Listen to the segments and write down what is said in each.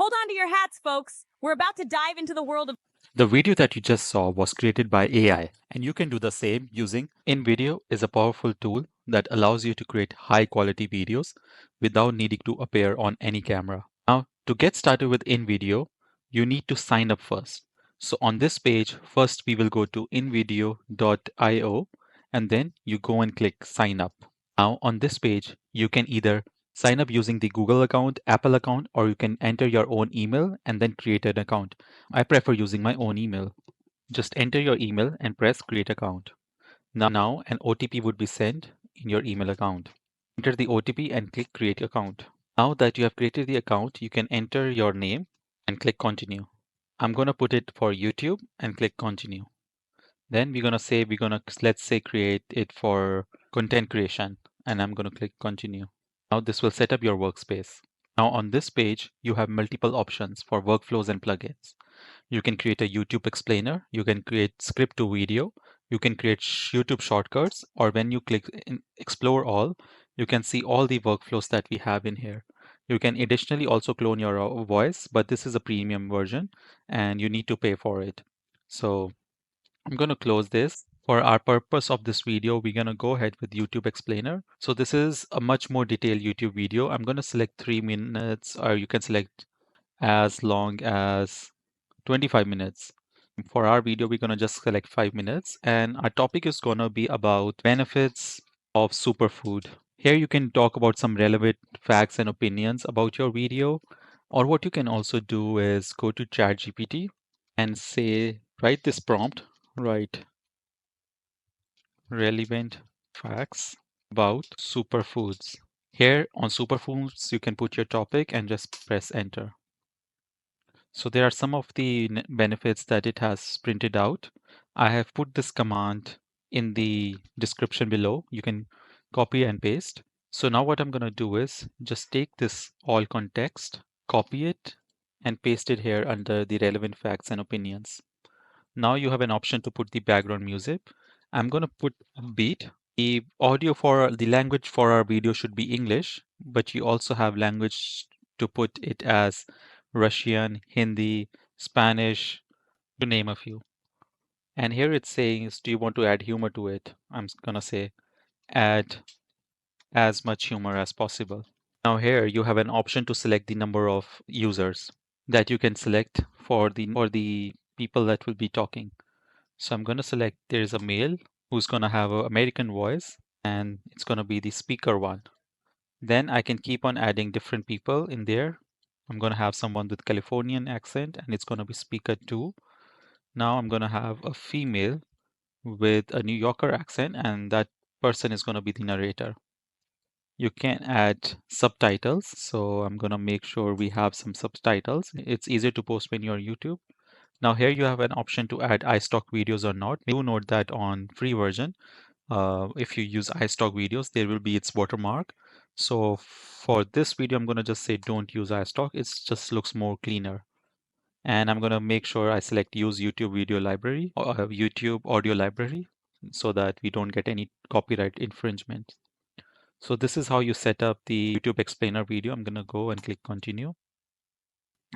Hold on to your hats, folks. We're about to dive into the world of... The video that you just saw was created by AI, and you can do the same using InVideo is a powerful tool that allows you to create high quality videos without needing to appear on any camera. Now, to get started with InVideo, you need to sign up first. So on this page, first we will go to invideo.io and then you go and click sign up. Now on this page, you can either sign up using the Google account, Apple account, or you can enter your own email and then create an account. I prefer using my own email. Just enter your email and press create account. Now an OTP would be sent in your email account. Enter the OTP and click create account. Now that you have created the account, you can enter your name and click continue. I'm going to put it for YouTube and click continue. Then let's say create it for content creation and I'm going to click continue. Now this will set up your workspace. Now on this page, you have multiple options for workflows and plugins. You can create a YouTube explainer. You can create script to video. You can create YouTube shortcuts, or when you click in explore all, you can see all the workflows that we have in here. You can additionally also clone your voice, but this is a premium version and you need to pay for it. So I'm going to close this. For our purpose of this video, we're going to go ahead with YouTube Explainer. So this is a much more detailed YouTube video. I'm going to select 3 minutes, or you can select as long as 25 minutes. For our video, we're going to just select 5 minutes. And our topic is going to be about benefits of superfood. Here you can talk about some relevant facts and opinions about your video. Or what you can also do is go to ChatGPT and say, write this prompt, write relevant facts about superfoods. Here on superfoods, you can put your topic and just press enter. So there are some of the benefits that it has printed out. I have put this command in the description below. You can copy and paste. So now what I'm going to do is just take this all context, copy it, and paste it here under the relevant facts and opinions. Now you have an option to put the background music. I'm going to put a beat. The audio for the language for our video should be English, but you also have language to put it as Russian, Hindi, Spanish, to name a few. And here it's saying, do you want to add humor to it? I'm going to say add as much humor as possible. Now here you have an option to select the number of users that you can select for the people that will be talking. So I'm going to select there is a male who's going to have an American voice and it's going to be the speaker one. Then I can keep on adding different people in there. I'm going to have someone with Californian accent and it's going to be speaker 2. Now I'm going to have a female with a New Yorker accent and that person is going to be the narrator. You can add subtitles. So I'm going to make sure we have some subtitles. It's easier to post when you're on YouTube. Now here you have an option to add iStock videos or not. Do note that on free version, if you use iStock videos, there will be its watermark. So for this video, I'm going to just say don't use iStock. It just looks more cleaner. And I'm going to make sure I select use YouTube video library or YouTube audio library so that we don't get any copyright infringement. So this is how you set up the YouTube explainer video. I'm going to go and click continue.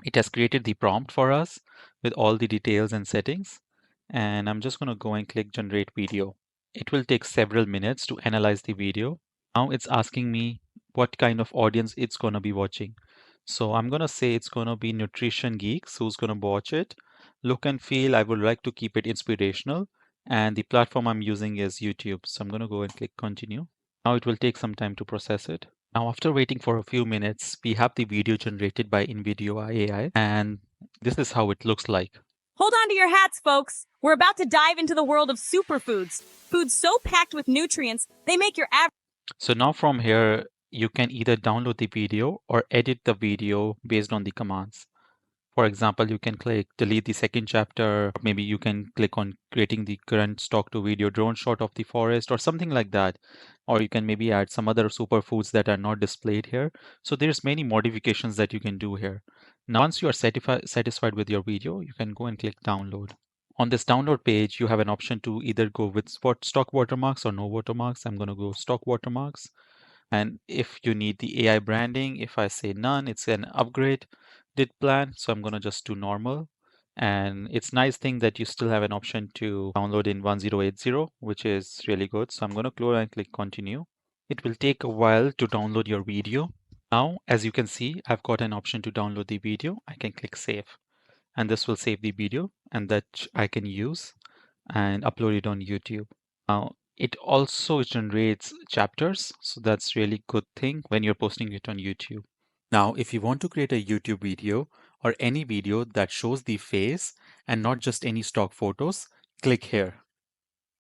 It has created the prompt for us with all the details and settings. And I'm just going to go and click generate video. It will take several minutes to analyze the video. Now it's asking me what kind of audience it's going to be watching. So I'm going to say it's going to be nutrition geeks who's going to watch it. Look and feel, I would like to keep it inspirational. And the platform I'm using is YouTube. So I'm going to go and click continue. Now it will take some time to process it. Now, after waiting for a few minutes, we have the video generated by InVideo AI, and this is how it looks like. Hold on to your hats, folks. We're about to dive into the world of superfoods. Foods so packed with nutrients, they make your average... So now from here, you can either download the video or edit the video based on the commands. For example, you can click delete the second chapter, or maybe you can click on creating the current stock to video drone shot of the forest or something like that. Or you can maybe add some other superfoods that are not displayed here. So there's many modifications that you can do here. Now, once you are satisfied with your video, you can go and click download. On this download page, you have an option to either go with stock watermarks or no watermarks. I'm going to go stock watermarks. And if you need the AI branding, if I say none, it's an upgrade. did plan, so I'm gonna just do normal. And it's nice thing that you still have an option to download in 1080, which is really good. So I'm gonna close and click continue. It will take a while to download your video. Now, as you can see, I've got an option to download the video. I can click save, and this will save the video, and that I can use and upload it on YouTube. Now, it also generates chapters, so that's really good thing when you're posting it on YouTube. Now, if you want to create a YouTube video or any video that shows the face and not just any stock photos, click here.